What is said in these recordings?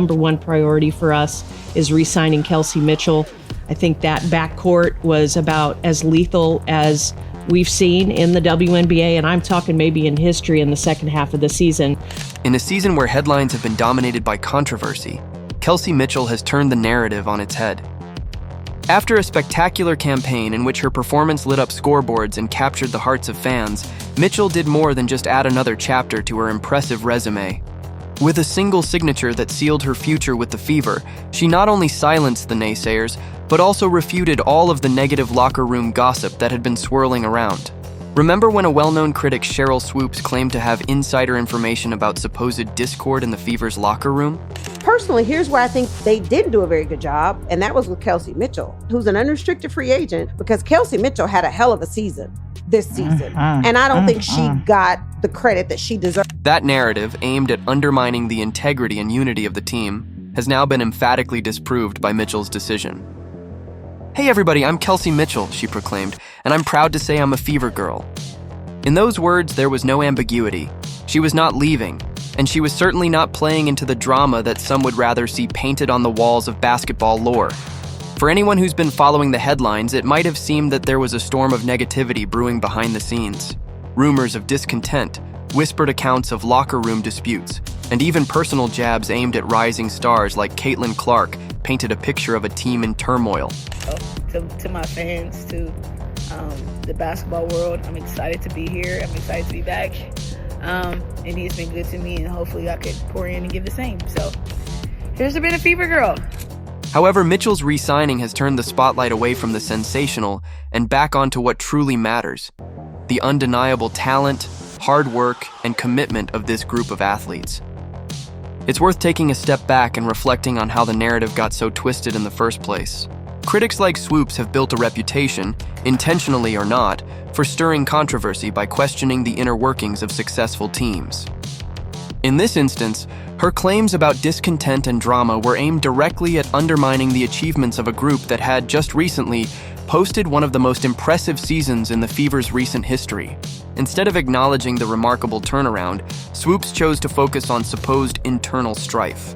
Number one priority for us is re-signing Kelsey Mitchell. I think that backcourt was about as lethal as we've seen in the WNBA, and I'm talking maybe in history in the second half of the season. In a season where headlines have been dominated by controversy, Kelsey Mitchell has turned the narrative on its head. After a spectacular campaign in which her performance lit up scoreboards and captured the hearts of fans, Mitchell did more than just add another chapter to her impressive resume. With a single signature that sealed her future with the Fever, she not only silenced the naysayers, but also refuted all of the negative locker room gossip that had been swirling around. Remember when a well-known critic, Sheryl Swoopes, claimed to have insider information about supposed discord in the Fever's locker room? Personally, here's where I think they didn't do a very good job, and that was with Kelsey Mitchell, who's an unrestricted free agent, because Kelsey Mitchell had a hell of a season this season, and I don't think she got the credit that she deserved. That narrative, aimed at undermining the integrity and unity of the team, has now been emphatically disproved by Mitchell's decision. "Hey everybody, I'm Kelsey Mitchell," she proclaimed, "and I'm proud to say I'm a Fever girl." In those words, there was no ambiguity. She was not leaving, and she was certainly not playing into the drama that some would rather see painted on the walls of basketball lore. For anyone who's been following the headlines, it might have seemed that there was a storm of negativity brewing behind the scenes. Rumors of discontent, whispered accounts of locker room disputes, and even personal jabs aimed at rising stars like Caitlin Clark painted a picture of a team in turmoil. To my fans, to the basketball world, I'm excited to be here. I'm excited to be back. And he's been good to me, and hopefully I could pour in and give the same. So here's to being a Fever girl. However, Mitchell's re-signing has turned the spotlight away from the sensational and back onto what truly matters: the undeniable talent, hard work, and commitment of this group of athletes. It's worth taking a step back and reflecting on how the narrative got so twisted in the first place. Critics like Swoopes have built a reputation, intentionally or not, for stirring controversy by questioning the inner workings of successful teams. In this instance, her claims about discontent and drama were aimed directly at undermining the achievements of a group that had just recently posted one of the most impressive seasons in the Fever's recent history. Instead of acknowledging the remarkable turnaround, Swoopes chose to focus on supposed internal strife.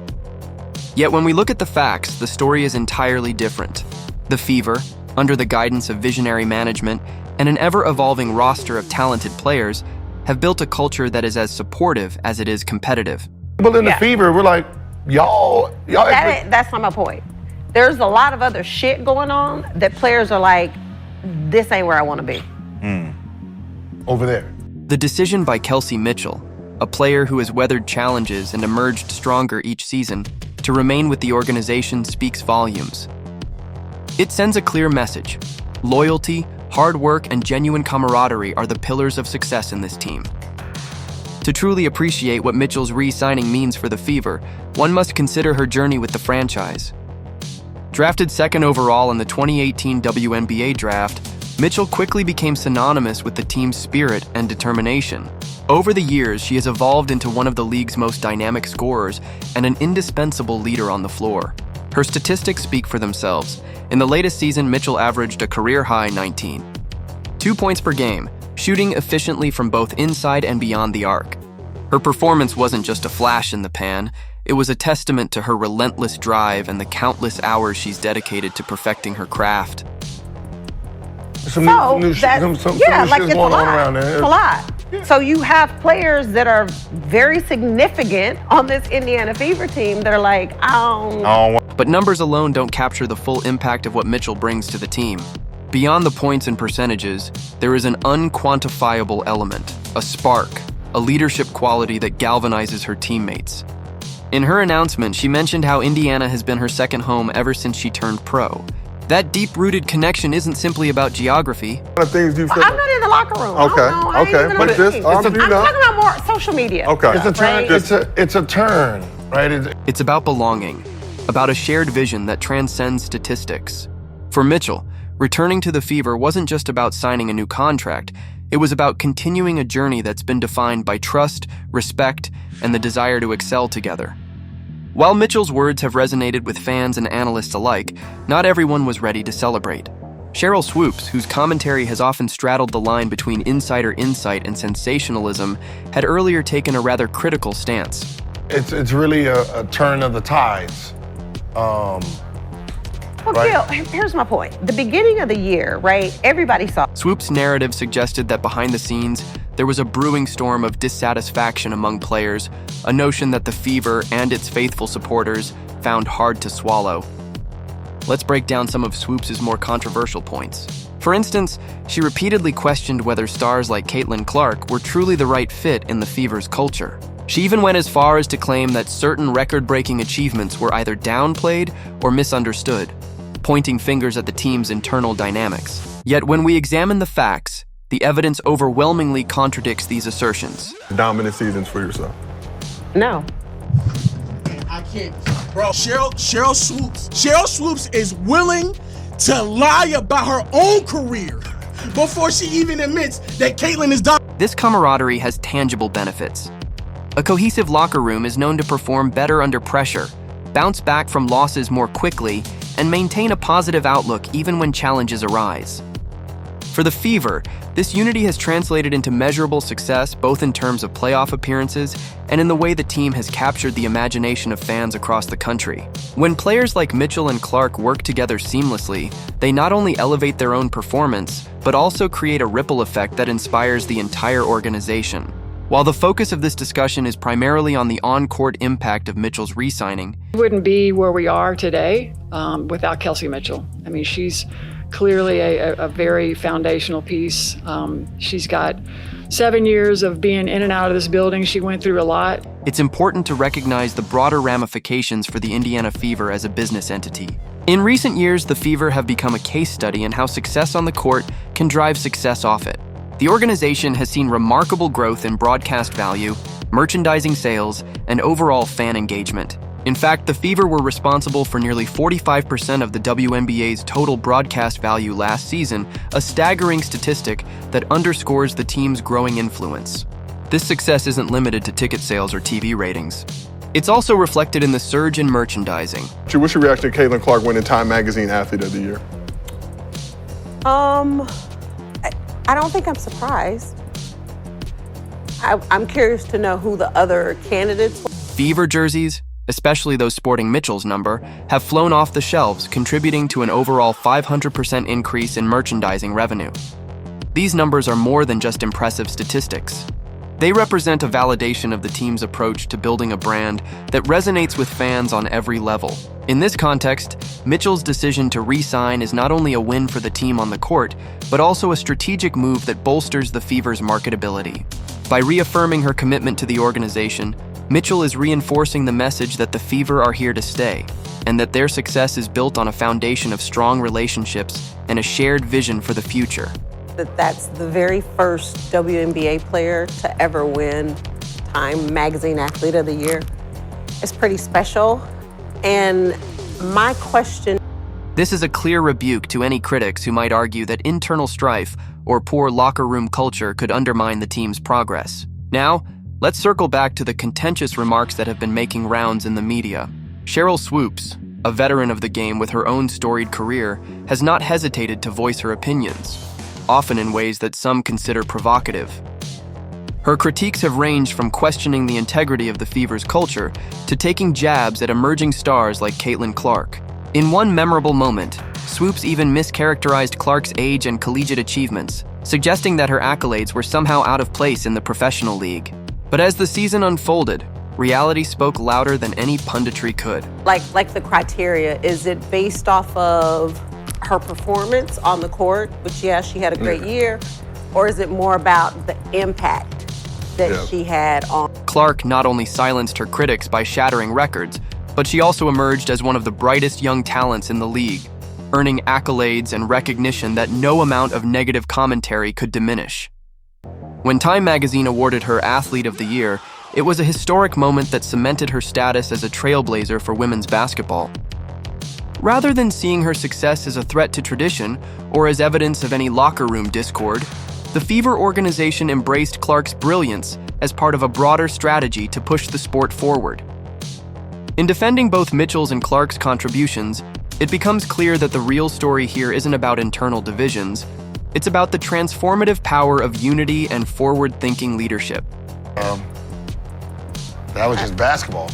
Yet when we look at the facts, the story is entirely different. The Fever, under the guidance of visionary management and an ever-evolving roster of talented players, have built a culture that is as supportive as it is competitive. People in the Fever, we're like, y'all. That's not my point. There's a lot of other shit going on that players are like, this ain't where I want to be. Over there. The decision by Kelsey Mitchell, a player who has weathered challenges and emerged stronger each season, to remain with the organization speaks volumes. It sends a clear message. Loyalty, hard work, and genuine camaraderie are the pillars of success in this team. To truly appreciate what Mitchell's re-signing means for the Fever, one must consider her journey with the franchise. Drafted second overall in the 2018 WNBA draft, Mitchell quickly became synonymous with the team's spirit and determination. Over the years, she has evolved into one of the league's most dynamic scorers and an indispensable leader on the floor. Her statistics speak for themselves. In the latest season, Mitchell averaged a career-high 19. 2 points per game, shooting efficiently from both inside and beyond the arc. Her performance wasn't just a flash in the pan, it was a testament to her relentless drive and the countless hours she's dedicated to perfecting her craft. It's a lot. It's a lot. Yeah. So you have players that are very significant on this Indiana Fever team that are like, But numbers alone don't capture the full impact of what Mitchell brings to the team. Beyond the points and percentages, there is an unquantifiable element, a spark, a leadership quality that galvanizes her teammates. In her announcement, she mentioned how Indiana has been her second home ever since she turned pro. That deep-rooted connection isn't simply about geography. I'm not in the locker room. Okay. But I'm talking about more social media. Okay. It's a turn. Right? It's a turn, right? It's about belonging, about a shared vision that transcends statistics. For Mitchell, returning to the Fever wasn't just about signing a new contract. It was about continuing a journey that's been defined by trust, respect, and the desire to excel together. While Mitchell's words have resonated with fans and analysts alike, not everyone was ready to celebrate. Sheryl Swoopes, whose commentary has often straddled the line between insider insight and sensationalism, had earlier taken a rather critical stance. it's really a turn of the tides. Well, Right. Gil, here's my point. The beginning of the year, right? Everybody saw. Swoopes' narrative suggested that behind the scenes, there was a brewing storm of dissatisfaction among players, a notion that the Fever and its faithful supporters found hard to swallow. Let's break down some of Swoopes' more controversial points. For instance, she repeatedly questioned whether stars like Caitlin Clark were truly the right fit in the Fever's culture. She even went as far as to claim that certain record-breaking achievements were either downplayed or misunderstood, pointing fingers at the team's internal dynamics. Yet when we examine the facts, the evidence overwhelmingly contradicts these assertions. Dominant seasons for yourself. No. I can't, bro. Sheryl Swoopes is willing to lie about her own career before she even admits that Caitlin is dominant. This camaraderie has tangible benefits. A cohesive locker room is known to perform better under pressure, bounce back from losses more quickly, and maintain a positive outlook even when challenges arise. For the Fever, this unity has translated into measurable success both in terms of playoff appearances and in the way the team has captured the imagination of fans across the country. When players like Mitchell and Clark work together seamlessly, they not only elevate their own performance, but also create a ripple effect that inspires the entire organization. While the focus of this discussion is primarily on the on-court impact of Mitchell's re-signing, We wouldn't be where we are today without Kelsey Mitchell. I mean, she's clearly a very foundational piece. She's got 7 years of being in and out of this building. She went through a lot. it's important to recognize the broader ramifications for the Indiana Fever as a business entity. In recent years, the Fever have become a case study in how success on the court can drive success off it. The organization has seen remarkable growth in broadcast value, merchandising sales, and overall fan engagement. In fact, the Fever were responsible for nearly 45% of the WNBA's total broadcast value last season, a staggering statistic that underscores the team's growing influence. This success isn't limited to ticket sales or TV ratings. It's also reflected in the surge in merchandising. What's your reaction to Caitlin Clark winning Time Magazine Athlete of the Year? I don't think I'm surprised. I'm curious to know who the other candidates were. Fever jerseys, especially those sporting Mitchell's number, have flown off the shelves, contributing to an overall 500% increase in merchandising revenue. These numbers are more than just impressive statistics. They represent a validation of the team's approach to building a brand that resonates with fans on every level. In this context, Mitchell's decision to re-sign is not only a win for the team on the court, but also a strategic move that bolsters the Fever's marketability. By reaffirming her commitment to the organization, Mitchell is reinforcing the message that the Fever are here to stay, and that their success is built on a foundation of strong relationships and a shared vision for the future. That's the very first WNBA player to ever win Time Magazine Athlete of the Year. It's pretty special. And my question... This is a clear rebuke to any critics who might argue that internal strife or poor locker room culture could undermine the team's progress. Now, let's circle back to the contentious remarks that have been making rounds in the media. Sheryl Swoopes, a veteran of the game with her own storied career, has not hesitated to voice her opinions, often in ways that some consider provocative. Her critiques have ranged from questioning the integrity of the Fever's culture to taking jabs at emerging stars like Caitlin Clark. In one memorable moment, Swoopes even mischaracterized Clark's age and collegiate achievements, suggesting that her accolades were somehow out of place in the professional league. But as the season unfolded, reality spoke louder than any punditry could. Like the criteria, is it based off of her performance on the court, which, yeah, she had a great year, or is it more about the impact that she had on... Clark not only silenced her critics by shattering records, but she also emerged as one of the brightest young talents in the league, earning accolades and recognition that no amount of negative commentary could diminish. When Time Magazine awarded her Athlete of the Year, it was a historic moment that cemented her status as a trailblazer for women's basketball. Rather than seeing her success as a threat to tradition or as evidence of any locker room discord, the Fever organization embraced Clark's brilliance as part of a broader strategy to push the sport forward. In defending both Mitchell's and Clark's contributions, it becomes clear that the real story here isn't about internal divisions. It's about the transformative power of unity and forward-thinking leadership. That was just basketball.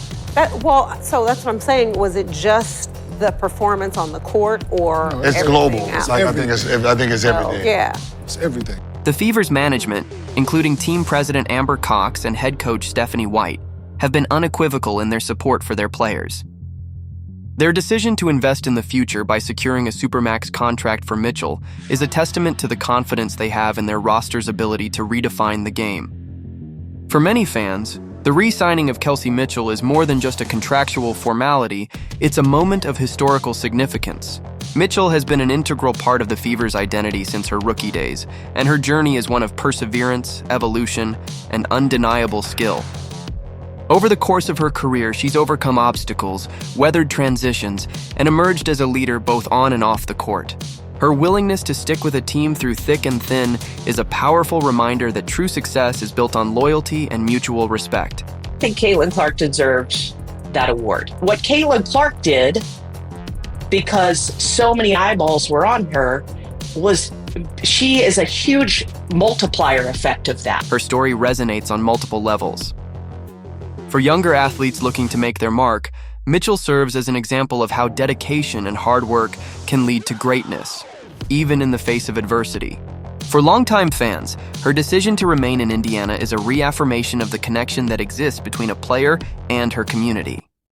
So that's what I'm saying. Was it just the performance on the court, or It's global. It's like I think it's everything. Yeah, It's everything. The Fever's management, including team president Amber Cox and head coach Stephanie White, have been unequivocal in their support for their players. Their decision to invest in the future by securing a Supermax contract for Mitchell is a testament to the confidence they have in their roster's ability to redefine the game. For many fans, the re-signing of Kelsey Mitchell is more than just a contractual formality, it's a moment of historical significance. Mitchell has been an integral part of the Fever's identity since her rookie days, and her journey is one of perseverance, evolution, and undeniable skill. Over the course of her career, she's overcome obstacles, weathered transitions, and emerged as a leader both on and off the court. Her willingness to stick with a team through thick and thin is a powerful reminder that true success is built on loyalty and mutual respect. I think Caitlin Clark deserved that award. What Caitlin Clark did, because so many eyeballs were on her, was she is a huge multiplier effect of that. Her story resonates on multiple levels. For younger athletes looking to make their mark, Mitchell serves as an example of how dedication and hard work can lead to greatness, even in the face of adversity. For longtime fans, her decision to remain in Indiana is a reaffirmation of the connection that exists between a player and her community.